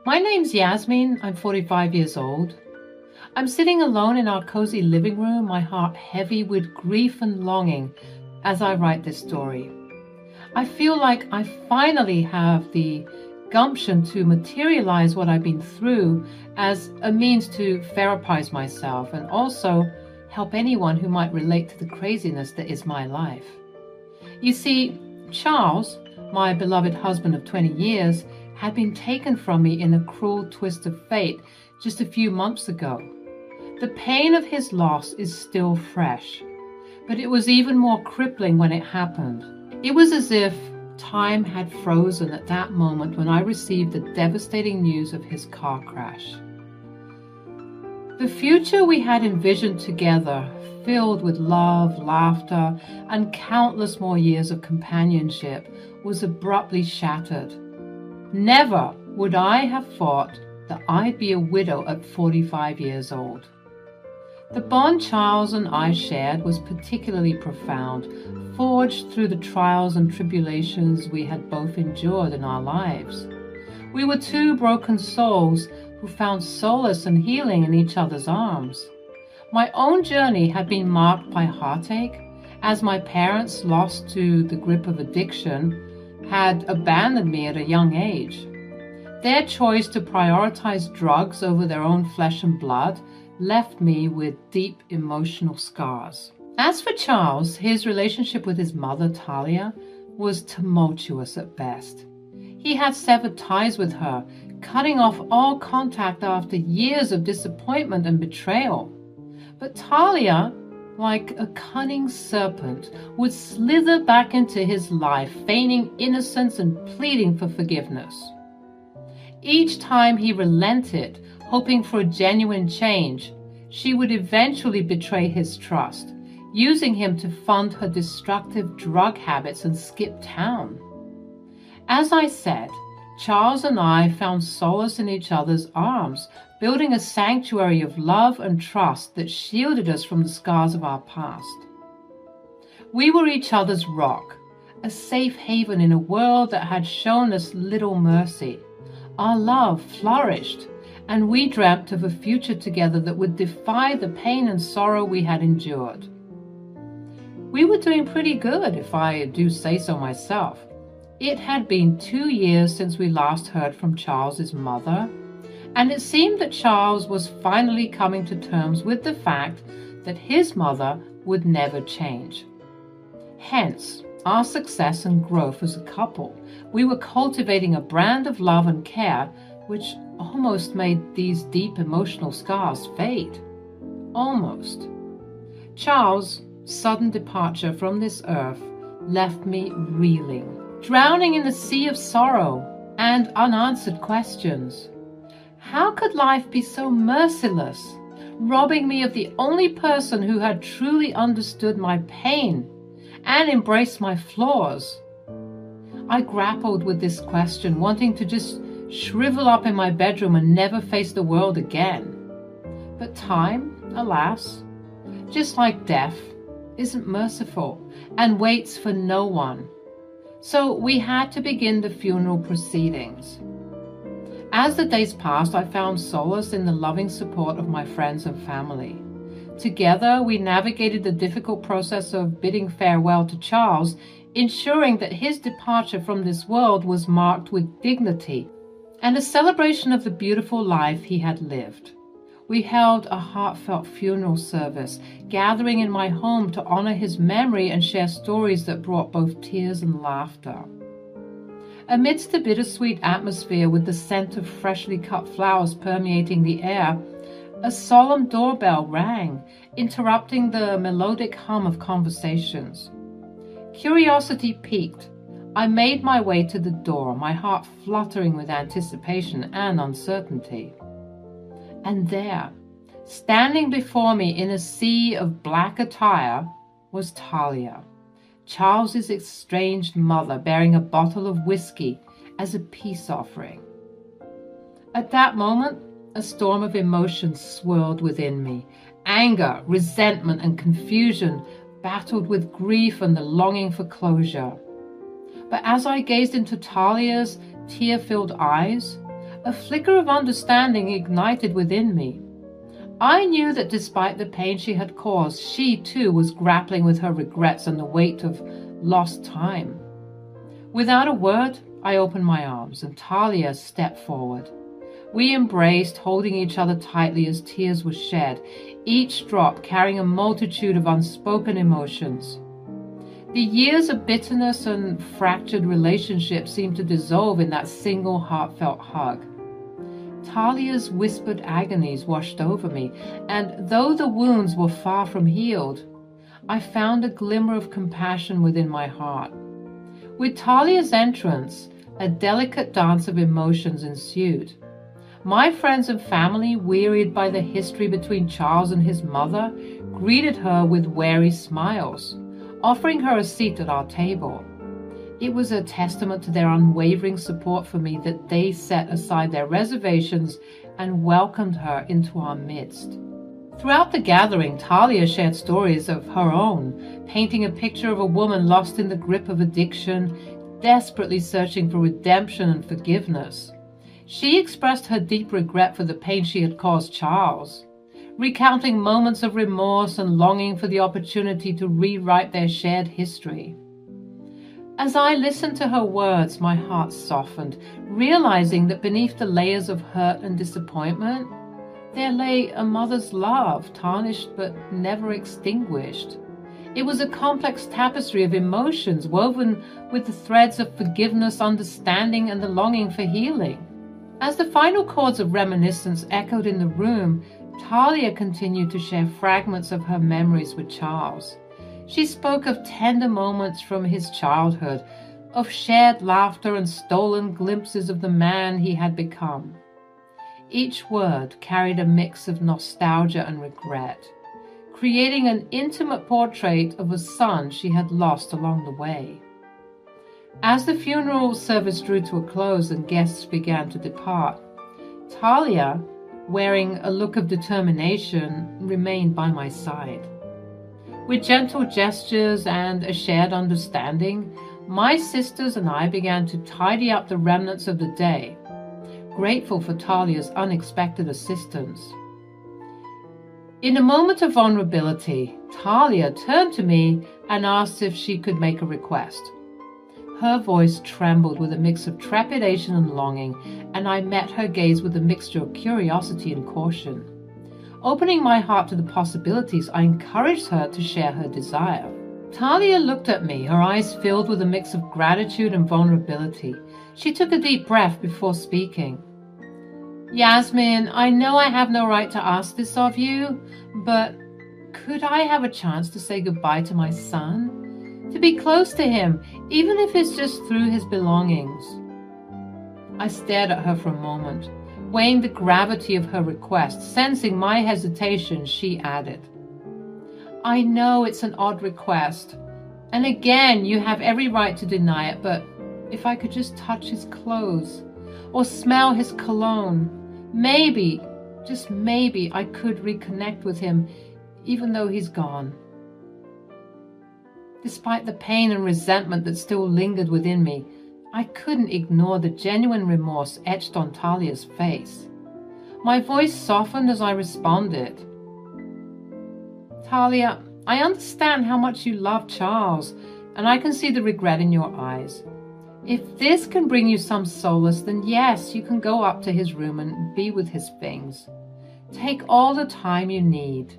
My name's Yasmin. I'm 45 years old. I'm sitting alone in our cozy living room, my heart heavy with grief and longing as I write this story. I feel like I finally have the gumption to materialize what I've been through as a means to therapize myself and also help anyone who might relate to the craziness that is my life. You see, Charles, my beloved husband of 20 years, had been taken from me in a cruel twist of fate just a few months ago. The pain of his loss is still fresh, but it was even more crippling when it happened. It was as if time had frozen at that moment when I received the devastating news of his car crash. The future we had envisioned together, filled with love, laughter, and countless more years of companionship, was abruptly shattered. Never would I have thought that I'd be a widow at 45 years old. The bond Charles and I shared was particularly profound, forged through the trials and tribulations we had both endured in our lives. We were two broken souls who found solace and healing in each other's arms. My own journey had been marked by heartache, as my parents, lost to the grip of addiction, had abandoned me at a young age. Their choice to prioritize drugs over their own flesh and blood left me with deep emotional scars. As for Charles, his relationship with his mother, Talia, was tumultuous at best. He had severed ties with her, cutting off all contact after years of disappointment and betrayal. But Talia, like a cunning serpent, would slither back into his life, feigning innocence and pleading for forgiveness. Each time he relented, hoping for a genuine change, she would eventually betray his trust, using him to fund her destructive drug habits and skip town. As I said, Charles and I found solace in each other's arms, building a sanctuary of love and trust that shielded us from the scars of our past. We were each other's rock, a safe haven in a world that had shown us little mercy. Our love flourished, and we dreamt of a future together that would defy the pain and sorrow we had endured. We were doing pretty good, if I do say so myself. It had been 2 years since we last heard from Charles's mother, and it seemed that Charles was finally coming to terms with the fact that his mother would never change. Hence, our success and growth as a couple. We were cultivating a brand of love and care which almost made these deep emotional scars fade. Almost. Charles' sudden departure from this earth left me reeling, drowning in a sea of sorrow and unanswered questions. How could life be so merciless, robbing me of the only person who had truly understood my pain and embraced my flaws? I grappled with this question, wanting to just shrivel up in my bedroom and never face the world again. But time, alas, just like death, isn't merciful and waits for no one. So we had to begin the funeral proceedings. As the days passed, I found solace in the loving support of my friends and family. Together, we navigated the difficult process of bidding farewell to Charles, ensuring that his departure from this world was marked with dignity and a celebration of the beautiful life he had lived. We held a heartfelt funeral service, gathering in my home to honor his memory and share stories that brought both tears and laughter. Amidst the bittersweet atmosphere, with the scent of freshly cut flowers permeating the air, a solemn doorbell rang, interrupting the melodic hum of conversations. Curiosity piqued, I made my way to the door, my heart fluttering with anticipation and uncertainty. And there, standing before me in a sea of black attire, was Talia, Charles's estranged mother, bearing a bottle of whiskey as a peace offering. At that moment, a storm of emotions swirled within me. Anger, resentment, and confusion battled with grief and the longing for closure. But as I gazed into Talia's tear-filled eyes, A flicker of understanding ignited within me. I knew that despite the pain she had caused, she too was grappling with her regrets and the weight of lost time. Without a word, I opened my arms, and Talia stepped forward. We embraced, holding each other tightly as tears were shed, each drop carrying a multitude of unspoken emotions. The years of bitterness and fractured relationships seemed to dissolve in that single heartfelt hug. Talia's whispered agonies washed over me, and though the wounds were far from healed, I found a glimmer of compassion within my heart. With Talia's entrance, a delicate dance of emotions ensued. My friends and family, wearied by the history between Charles and his mother, greeted her with wary smiles, offering her a seat at our table. It was a testament to their unwavering support for me that they set aside their reservations and welcomed her into our midst. Throughout the gathering, Talia shared stories of her own, painting a picture of a woman lost in the grip of addiction, desperately searching for redemption and forgiveness. She expressed her deep regret for the pain she had caused Charles, recounting moments of remorse and longing for the opportunity to rewrite their shared history. As I listened to her words, my heart softened, realizing that beneath the layers of hurt and disappointment, there lay a mother's love, tarnished but never extinguished. It was a complex tapestry of emotions woven with the threads of forgiveness, understanding, and the longing for healing. As the final chords of reminiscence echoed in the room, Talia continued to share fragments of her memories with Charles. She spoke of tender moments from his childhood, of shared laughter and stolen glimpses of the man he had become. Each word carried a mix of nostalgia and regret, creating an intimate portrait of a son she had lost along the way. As the funeral service drew to a close and guests began to depart, Talia, wearing a look of determination, remained by my side. With gentle gestures and a shared understanding, my sisters and I began to tidy up the remnants of the day, grateful for Talia's unexpected assistance. In a moment of vulnerability, Talia turned to me and asked if she could make a request. Her voice trembled with a mix of trepidation and longing, and I met her gaze with a mixture of curiosity and caution. Opening my heart to the possibilities, I encouraged her to share her desire. Talia looked at me, her eyes filled with a mix of gratitude and vulnerability. She took a deep breath before speaking. "Yasmin, I know I have no right to ask this of you, but could I have a chance to say goodbye to my son? To be close to him, even if it's just through his belongings?" I stared at her for a moment, weighing the gravity of her request. Sensing my hesitation, she added, "I know it's an odd request, and again, you have every right to deny it, but if I could just touch his clothes or smell his cologne, maybe, just maybe, I could reconnect with him, even though he's gone." Despite the pain and resentment that still lingered within me, I couldn't ignore the genuine remorse etched on Talia's face. My voice softened as I responded. "Talia, I understand how much you love Charles, and I can see the regret in your eyes. If this can bring you some solace, then yes, you can go up to his room and be with his things. Take all the time you need."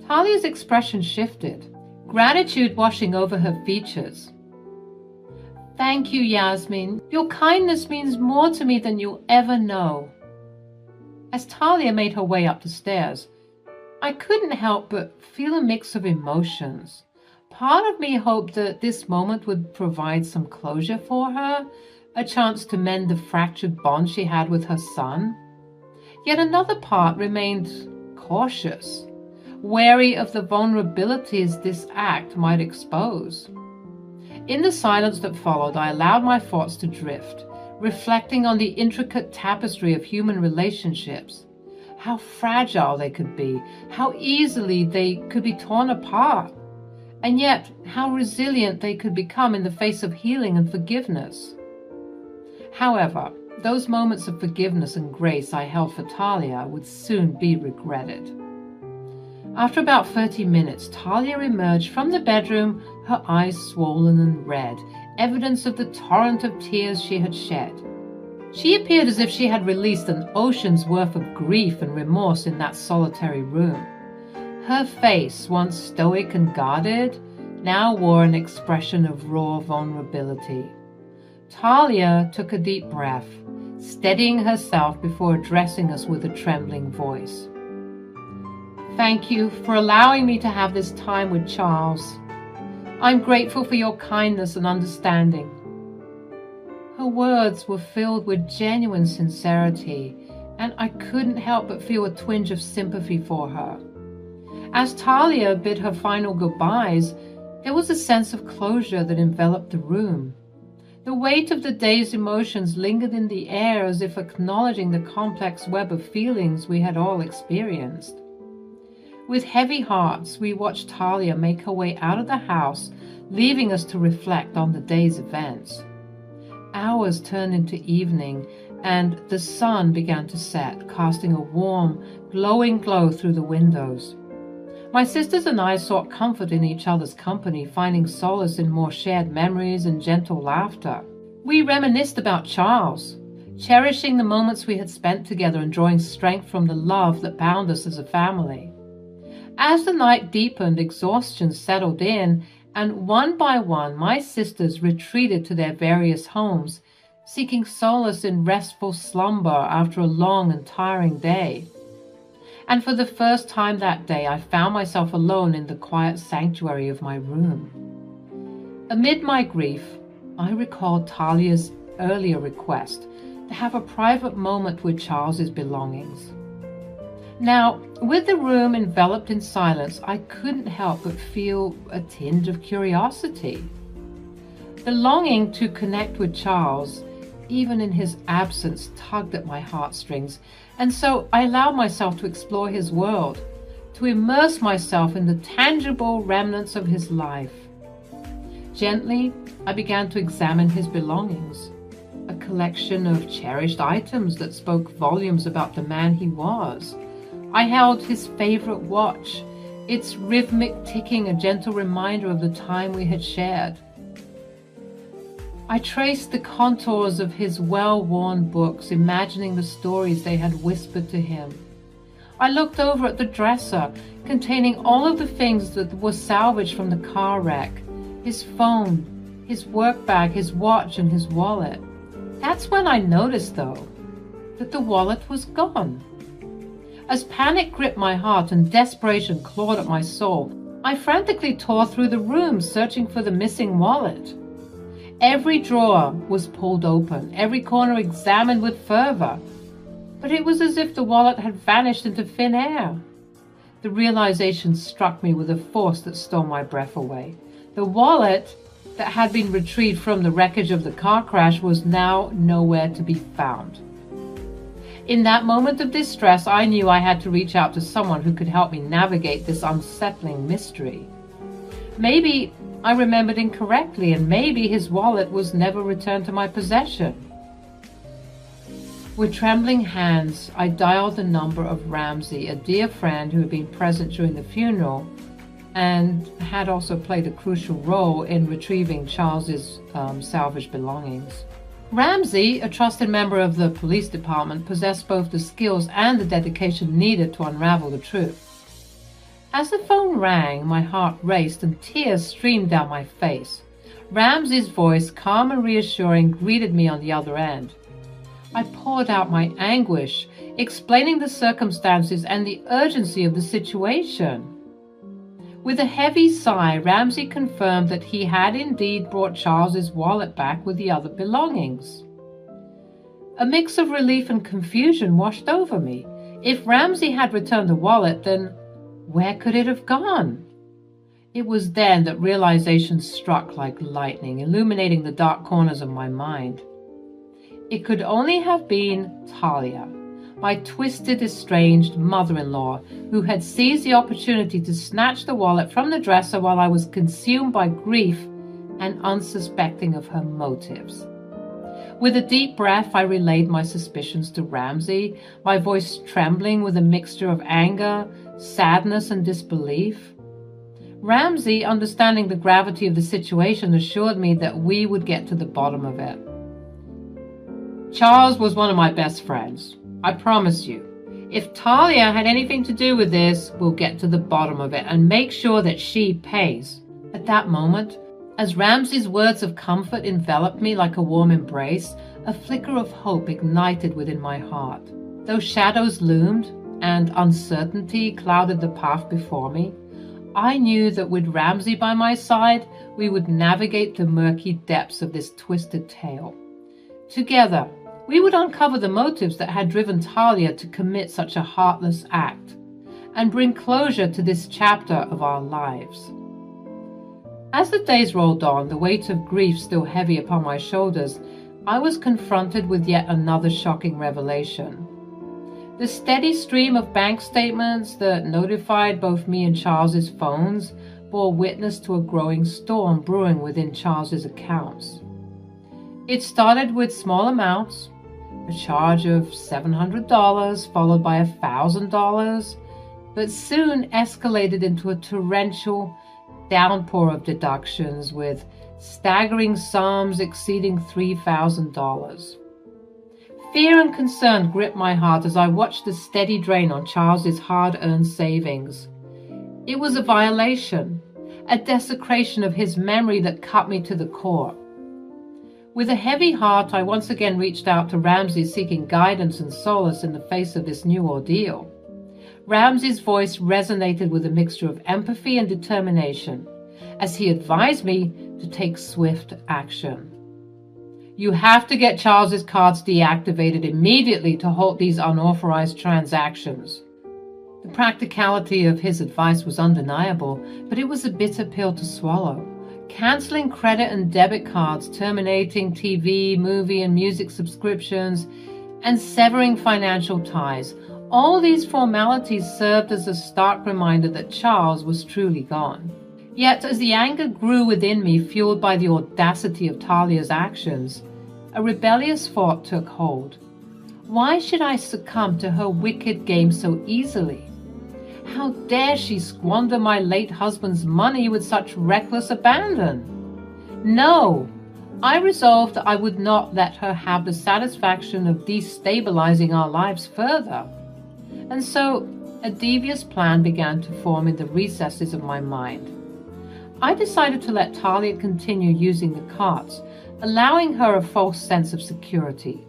Talia's expression shifted, gratitude washing over her features. "Thank you, Yasmin. Your kindness means more to me than you'll ever know." As Talia made her way up the stairs, I couldn't help but feel a mix of emotions. Part of me hoped that this moment would provide some closure for her, a chance to mend the fractured bond she had with her son. Yet another part remained cautious, wary of the vulnerabilities this act might expose. In the silence that followed, I allowed my thoughts to drift, reflecting on the intricate tapestry of human relationships, how fragile they could be, how easily they could be torn apart, and yet how resilient they could become in the face of healing and forgiveness. However, those moments of forgiveness and grace I held for Talia would soon be regretted. After about 30 minutes, Talia emerged from the bedroom, her eyes swollen and red, evidence of the torrent of tears she had shed. She appeared as if she had released an ocean's worth of grief and remorse in that solitary room. Her face, once stoic and guarded, now wore an expression of raw vulnerability. Talia took a deep breath, steadying herself before addressing us with a trembling voice. "Thank you for allowing me to have this time with Charles. I'm grateful for your kindness and understanding." Her words were filled with genuine sincerity, and I couldn't help but feel a twinge of sympathy for her. As Talia bid her final goodbyes, there was a sense of closure that enveloped the room. The weight of the day's emotions lingered in the air as if acknowledging the complex web of feelings we had all experienced. With heavy hearts, we watched Talia make her way out of the house, leaving us to reflect on the day's events. Hours turned into evening, and the sun began to set, casting a warm, glowing glow through the windows. My sisters and I sought comfort in each other's company, finding solace in more shared memories and gentle laughter. We reminisced about Charles, cherishing the moments we had spent together and drawing strength from the love that bound us as a family. As the night deepened, exhaustion settled in, and one by one my sisters retreated to their various homes, seeking solace in restful slumber after a long and tiring day. And for the first time that day, I found myself alone in the quiet sanctuary of my room. Amid my grief, I recalled Talia's earlier request to have a private moment with Charles's belongings. Now, with the room enveloped in silence, I couldn't help but feel a tinge of curiosity. The longing to connect with Charles, even in his absence, tugged at my heartstrings, and so I allowed myself to explore his world, to immerse myself in the tangible remnants of his life. Gently, I began to examine his belongings, a collection of cherished items that spoke volumes about the man he was. I held his favorite watch, its rhythmic ticking a gentle reminder of the time we had shared. I traced the contours of his well-worn books, imagining the stories they had whispered to him. I looked over at the dresser, containing all of the things that were salvaged from the car wreck, his phone, his work bag, his watch, and his wallet. That's when I noticed, though, that the wallet was gone. As panic gripped my heart and desperation clawed at my soul, I frantically tore through the room searching for the missing wallet. Every drawer was pulled open, every corner examined with fervor, but it was as if the wallet had vanished into thin air. The realization struck me with a force that stole my breath away. The wallet that had been retrieved from the wreckage of the car crash was now nowhere to be found. In that moment of distress, I knew I had to reach out to someone who could help me navigate this unsettling mystery. Maybe I remembered incorrectly, and maybe his wallet was never returned to my possession. With trembling hands, I dialed the number of Ramsey, a dear friend who had been present during the funeral and had also played a crucial role in retrieving Charles's salvaged belongings. Ramsey, a trusted member of the police department, possessed both the skills and the dedication needed to unravel the truth. As the phone rang, my heart raced and tears streamed down my face. Ramsey's voice, calm and reassuring, greeted me on the other end. I poured out my anguish, explaining the circumstances and the urgency of the situation. With a heavy sigh, Ramsey confirmed that he had indeed brought Charles's wallet back with the other belongings. A mix of relief and confusion washed over me. If Ramsey had returned the wallet, then where could it have gone? It was then that realization struck like lightning, illuminating the dark corners of my mind. It could only have been Talia, my twisted, estranged mother-in-law, who had seized the opportunity to snatch the wallet from the dresser while I was consumed by grief and unsuspecting of her motives. With a deep breath, I relayed my suspicions to Ramsay, my voice trembling with a mixture of anger, sadness, and disbelief. Ramsay, understanding the gravity of the situation, assured me that we would get to the bottom of it. Charles was one of my best friends. I promise you. If Talia had anything to do with this, we'll get to the bottom of it and make sure that she pays. At that moment, as Ramsay's words of comfort enveloped me like a warm embrace, a flicker of hope ignited within my heart. Though shadows loomed and uncertainty clouded the path before me, I knew that with Ramsay by my side, we would navigate the murky depths of this twisted tale. Together, we would uncover the motives that had driven Talia to commit such a heartless act, and bring closure to this chapter of our lives. As the days rolled on, the weight of grief still heavy upon my shoulders, I was confronted with yet another shocking revelation. The steady stream of bank statements that notified both me and Charles's phones bore witness to a growing storm brewing within Charles's accounts. It started with small amounts, a charge of $700 followed by $1,000, but soon escalated into a torrential downpour of deductions with staggering sums exceeding $3,000. Fear and concern gripped my heart as I watched the steady drain on Charles's hard-earned savings. It was a violation, a desecration of his memory that cut me to the core. With a heavy heart, I once again reached out to Ramsay, seeking guidance and solace in the face of this new ordeal. Ramsay's voice resonated with a mixture of empathy and determination, as he advised me to take swift action. You have to get Charles's cards deactivated immediately to halt these unauthorized transactions. The practicality of his advice was undeniable, but it was a bitter pill to swallow. Canceling credit and debit cards, terminating TV, movie, and music subscriptions, and severing financial ties. All these formalities served as a stark reminder that Charles was truly gone. Yet, as the anger grew within me, fueled by the audacity of Talia's actions, a rebellious thought took hold. Why should I succumb to her wicked game so easily? How dare she squander my late husband's money with such reckless abandon? No, I resolved that I would not let her have the satisfaction of destabilizing our lives further. And so a devious plan began to form in the recesses of my mind. I decided to let Talia continue using the carts, allowing her a false sense of security.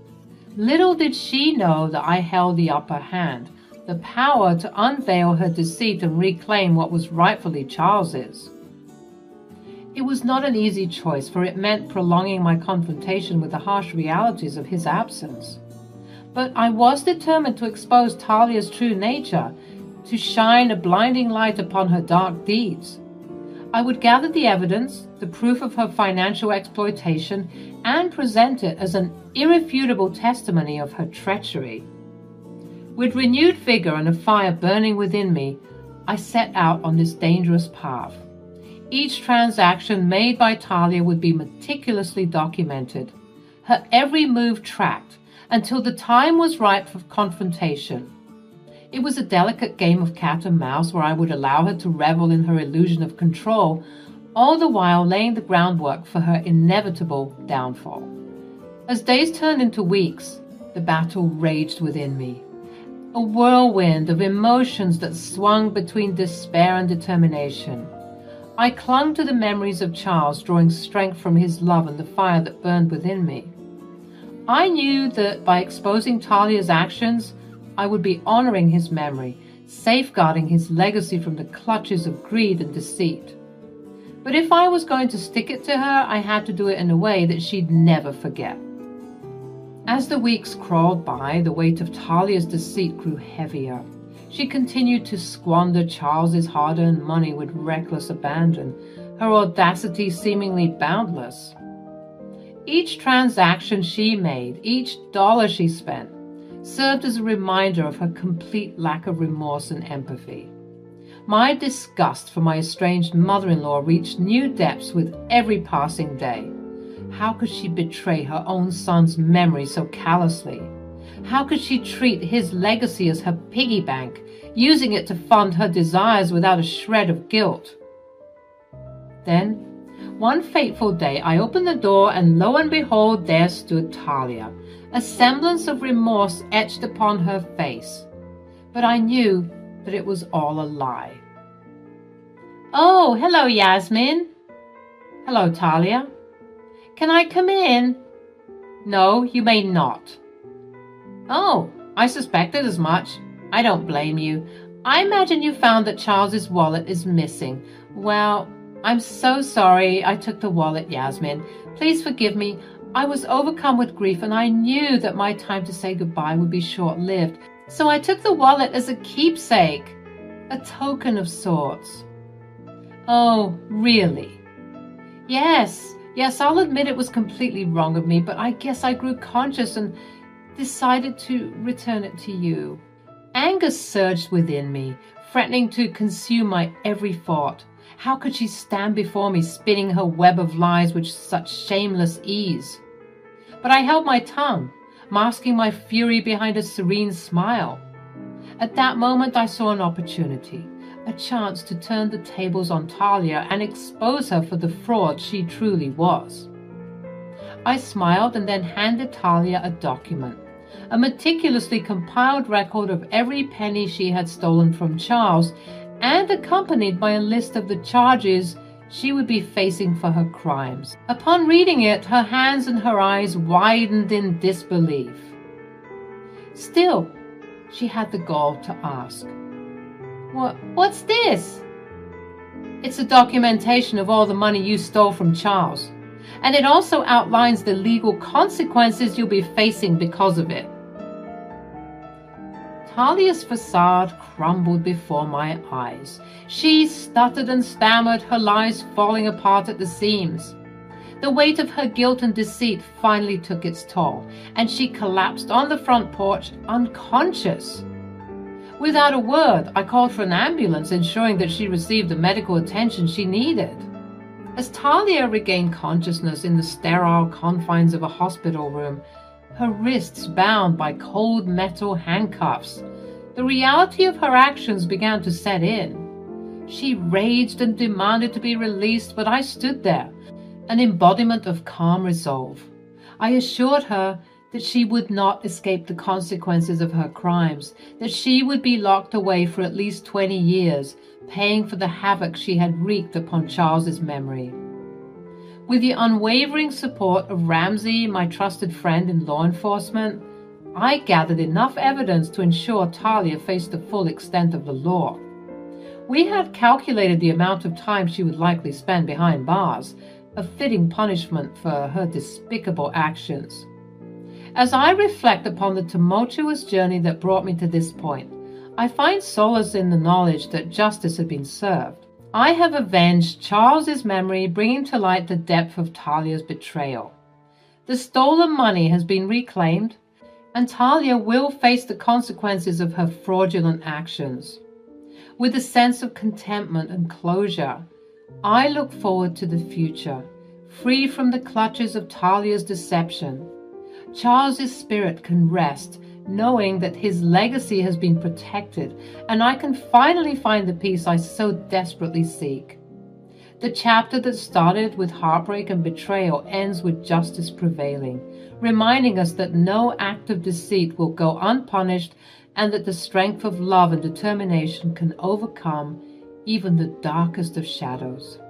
Little did she know that I held the upper hand, the power to unveil her deceit and reclaim what was rightfully Charles's. It was not an easy choice, for it meant prolonging my confrontation with the harsh realities of his absence. But I was determined to expose Talia's true nature, to shine a blinding light upon her dark deeds. I would gather the evidence, the proof of her financial exploitation, and present it as an irrefutable testimony of her treachery. With renewed vigor and a fire burning within me, I set out on this dangerous path. Each transaction made by Talia would be meticulously documented, her every move tracked, until the time was ripe for confrontation. It was a delicate game of cat and mouse where I would allow her to revel in her illusion of control, all the while laying the groundwork for her inevitable downfall. As days turned into weeks, the battle raged within me. A whirlwind of emotions that swung between despair and determination. I clung to the memories of Charles, drawing strength from his love and the fire that burned within me. I knew that by exposing Talia's actions, I would be honoring his memory, safeguarding his legacy from the clutches of greed and deceit. But if I was going to stick it to her, I had to do it in a way that she'd never forget. As the weeks crawled by, the weight of Talia's deceit grew heavier. She continued to squander Charles's hard-earned money with reckless abandon, her audacity seemingly boundless. Each transaction she made, each dollar she spent, served as a reminder of her complete lack of remorse and empathy. My disgust for my estranged mother-in-law reached new depths with every passing day. How could she betray her own son's memory so callously? How could she treat his legacy as her piggy bank, using it to fund her desires without a shred of guilt? Then, one fateful day, I opened the door, and lo and behold, there stood Talia, a semblance of remorse etched upon her face. But I knew that it was all a lie. "Oh, hello, Yasmin." "Hello, Talia." "Can I come in?" "No, you may not." "Oh, I suspected as much. I don't blame you. I imagine you found that Charles's wallet is missing. Well, I'm so sorry I took the wallet, Yasmin. Please forgive me. I was overcome with grief, and I knew that my time to say goodbye would be short-lived. So I took the wallet as a keepsake, a token of sorts." "Oh, really?" Yes, I'll admit it was completely wrong of me, but I guess I grew conscious and decided to return it to you." Anger surged within me, threatening to consume my every thought. How could she stand before me, spinning her web of lies with such shameless ease? But I held my tongue, masking my fury behind a serene smile. At that moment, I saw an opportunity, a chance to turn the tables on Talia and expose her for the fraud she truly was. I smiled and then handed Talia a document, a meticulously compiled record of every penny she had stolen from Charles, and accompanied by a list of the charges she would be facing for her crimes. Upon reading it, her hands and her eyes widened in disbelief. Still, she had the gall to ask, What's this?" "It's a documentation of all the money you stole from Charles, and it also outlines the legal consequences you'll be facing because of it." Talia's facade crumbled before my eyes. She stuttered and stammered, her lies falling apart at the seams. The weight of her guilt and deceit finally took its toll, and she collapsed on the front porch, unconscious. Without a word, I called for an ambulance, ensuring that she received the medical attention she needed. As Talia regained consciousness in the sterile confines of a hospital room, her wrists bound by cold metal handcuffs, the reality of her actions began to set in. She raged and demanded to be released, but I stood there, an embodiment of calm resolve. I assured her that she would not escape the consequences of her crimes, that she would be locked away for at least 20 years, paying for the havoc she had wreaked upon Charles's memory. With the unwavering support of Ramsey, my trusted friend in law enforcement, I gathered enough evidence to ensure Talia faced the full extent of the law. We had calculated the amount of time she would likely spend behind bars, a fitting punishment for her despicable actions. As I reflect upon the tumultuous journey that brought me to this point, I find solace in the knowledge that justice had been served. I have avenged Charles's memory, bringing to light the depth of Talia's betrayal. The stolen money has been reclaimed, and Talia will face the consequences of her fraudulent actions. With a sense of contentment and closure, I look forward to the future, free from the clutches of Talia's deception. Charles's spirit can rest, knowing that his legacy has been protected, and I can finally find the peace I so desperately seek. The chapter that started with heartbreak and betrayal ends with justice prevailing, reminding us that no act of deceit will go unpunished, and that the strength of love and determination can overcome even the darkest of shadows.